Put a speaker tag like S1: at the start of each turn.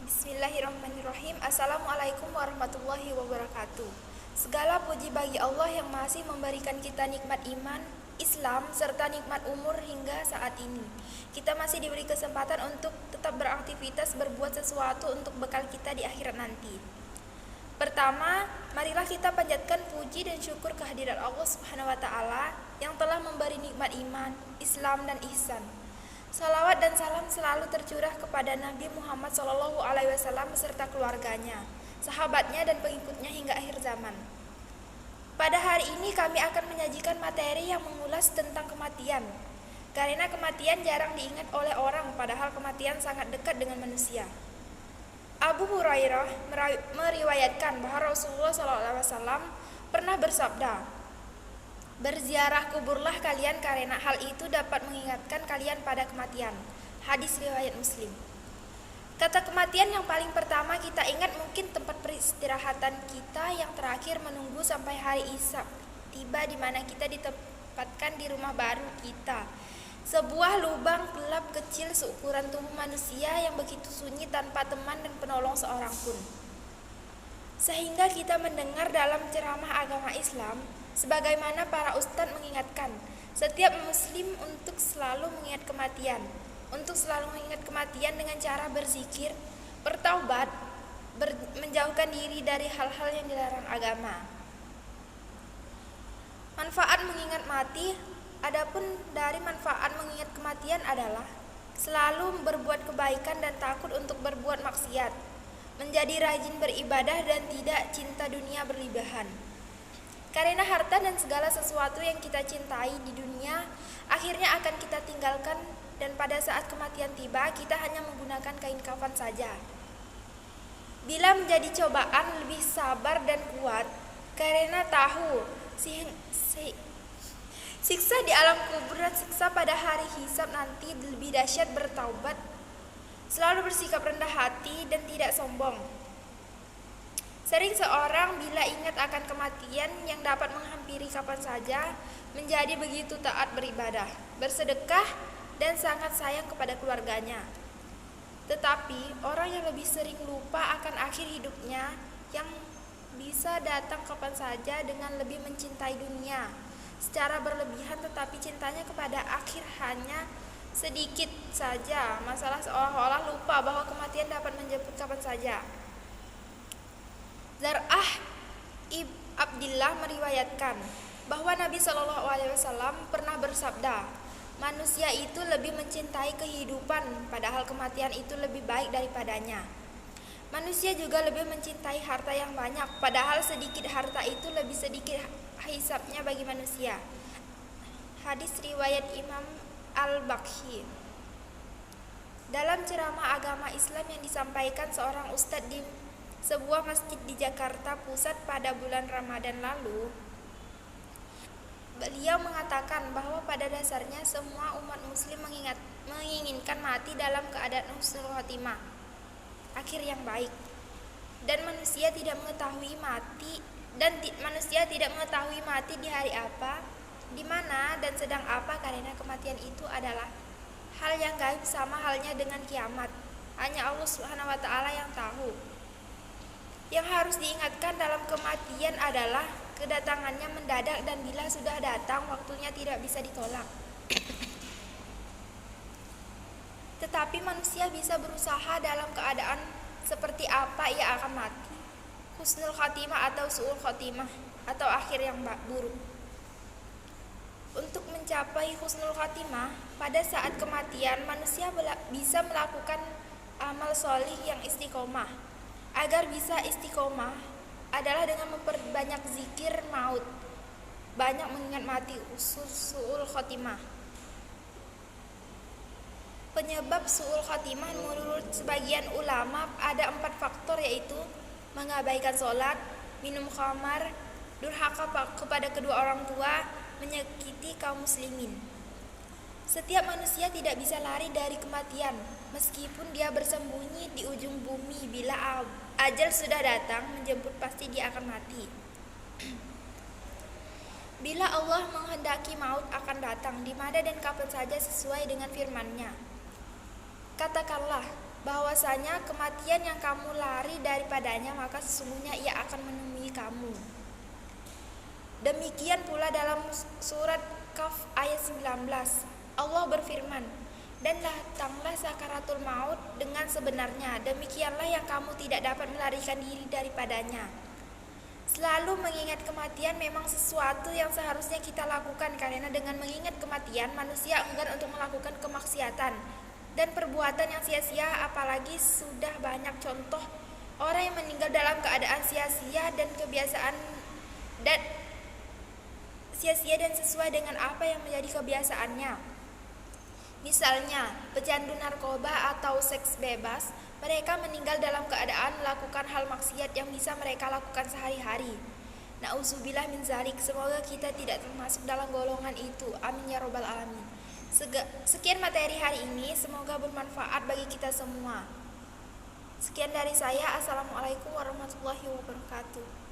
S1: Bismillahirrahmanirrahim. Assalamualaikum warahmatullahi wabarakatuh. Segala puji bagi Allah yang masih memberikan kita nikmat iman, Islam, serta nikmat umur hingga saat ini. Kita masih diberi kesempatan untuk tetap beraktivitas, berbuat sesuatu untuk bekal kita di akhirat nanti. Pertama, marilah kita panjatkan puji dan syukur kehadirat Allah Subhanahu wa taala yang telah memberi nikmat iman, Islam dan ihsan. Salawat dan salam selalu tercurah kepada Nabi Muhammad SAW beserta keluarganya, sahabatnya dan pengikutnya hingga akhir zaman. Pada hari ini kami akan menyajikan materi yang mengulas tentang kematian. Karena kematian jarang diingat oleh orang, padahal kematian sangat dekat dengan manusia. Abu Hurairah meriwayatkan bahwa Rasulullah SAW pernah bersabda, "Berziarah kuburlah kalian karena hal itu dapat mengingatkan kalian pada kematian." Hadis riwayat Muslim. Kata kematian yang paling pertama kita ingat mungkin tempat peristirahatan kita yang terakhir menunggu sampai hari Isya tiba, di mana kita ditempatkan di rumah baru kita. Sebuah lubang gelap kecil seukuran tubuh manusia yang begitu sunyi tanpa teman dan penolong seorang pun. Sehingga kita mendengar dalam ceramah agama Islam, sebagaimana para ustadz mengingatkan setiap muslim untuk selalu mengingat kematian. Untuk selalu mengingat kematian dengan cara berzikir, bertaubat, menjauhkan diri dari hal-hal yang dilarang agama. Manfaat mengingat mati. Adapun dari manfaat mengingat kematian adalah selalu berbuat kebaikan dan takut untuk berbuat maksiat, menjadi rajin beribadah dan tidak cinta dunia berlebihan. Karena harta dan segala sesuatu yang kita cintai di dunia akhirnya akan kita tinggalkan, dan pada saat kematian tiba kita hanya menggunakan kain kafan saja. Bila menjadi cobaan, lebih sabar dan kuat, karena tahu siksa di alam kubur dan siksa pada hari hisab nanti lebih dahsyat. Bertaubat, selalu bersikap rendah hati dan tidak sombong. Sering seorang bila ingat akan kematian yang dapat menghampiri kapan saja, menjadi begitu taat beribadah, bersedekah, dan sangat sayang kepada keluarganya. Tetapi orang yang lebih sering lupa akan akhir hidupnya yang bisa datang kapan saja dengan lebih mencintai dunia secara berlebihan, tetapi cintanya kepada akhir hanya sedikit saja. Masalah seolah-olah lupa bahwa kematian dapat menjemput kapan saja. Zar'ah ibn Abdillah meriwayatkan bahwa Nabi SAW pernah bersabda, "Manusia itu lebih mencintai kehidupan, padahal kematian itu lebih baik daripadanya. Manusia juga lebih mencintai harta yang banyak, padahal sedikit harta itu lebih sedikit hisabnya bagi manusia." Hadis riwayat Imam Al-Bakhari. Dalam ceramah agama Islam yang disampaikan seorang ustadz di sebuah masjid di Jakarta Pusat pada bulan Ramadan lalu, beliau mengatakan bahwa pada dasarnya semua umat muslim menginginkan mati dalam keadaan husnul khotimah, akhir yang baik, dan manusia tidak mengetahui mati di hari apa, di mana dan sedang apa, karena kematian itu adalah hal yang gaib, sama halnya dengan kiamat. Hanya Allah Subhanahu wa taala yang tahu. Yang harus diingatkan dalam kematian adalah kedatangannya mendadak, dan bila sudah datang waktunya tidak bisa ditolak. Tetapi manusia bisa berusaha dalam keadaan seperti apa ia akan mati, husnul khatimah atau su'ul khatimah, atau akhir yang buruk. Untuk mencapai husnul khatimah pada saat kematian, manusia bisa melakukan amal solih yang istiqomah. Agar bisa istiqomah adalah dengan memperbanyak zikir maut, banyak mengingat mati, su'ul khatimah. Penyebab su'ul khatimah menurut sebagian ulama ada 4 faktor, yaitu mengabaikan sholat, minum khamar, durhaka kepada kedua orang tua, menyakiti kaum muslimin. Setiap manusia tidak bisa lari dari kematian, meskipun dia bersembunyi di ujung bumi. Bila ajal sudah datang menjemput, pasti dia akan mati. Bila Allah menghendaki maut akan datang di mana dan kapan saja sesuai dengan firman-Nya. Katakanlah, bahwasanya kematian yang kamu lari daripadanya maka sesungguhnya ia akan menemui kamu. Demikian pula dalam surat Kahf ayat 19, Allah berfirman, dan datanglah sakaratul maut dengan sebenarnya, demikianlah yang kamu tidak dapat melarikan diri daripadanya. Selalu mengingat kematian memang sesuatu yang seharusnya kita lakukan, karena dengan mengingat kematian manusia enggan untuk melakukan kemaksiatan dan perbuatan yang sia-sia, apalagi sudah banyak contoh orang yang meninggal dalam keadaan sia-sia dan sesuai dengan apa yang menjadi kebiasaannya. Misalnya, pecandu narkoba atau seks bebas, mereka meninggal dalam keadaan melakukan hal maksiat yang bisa mereka lakukan sehari-hari. Na'udzubillah min zalik, semoga kita tidak termasuk dalam golongan itu. Amin ya robbal alamin. Sekian materi hari ini, semoga bermanfaat bagi kita semua. Sekian dari saya. Assalamualaikum warahmatullahi wabarakatuh.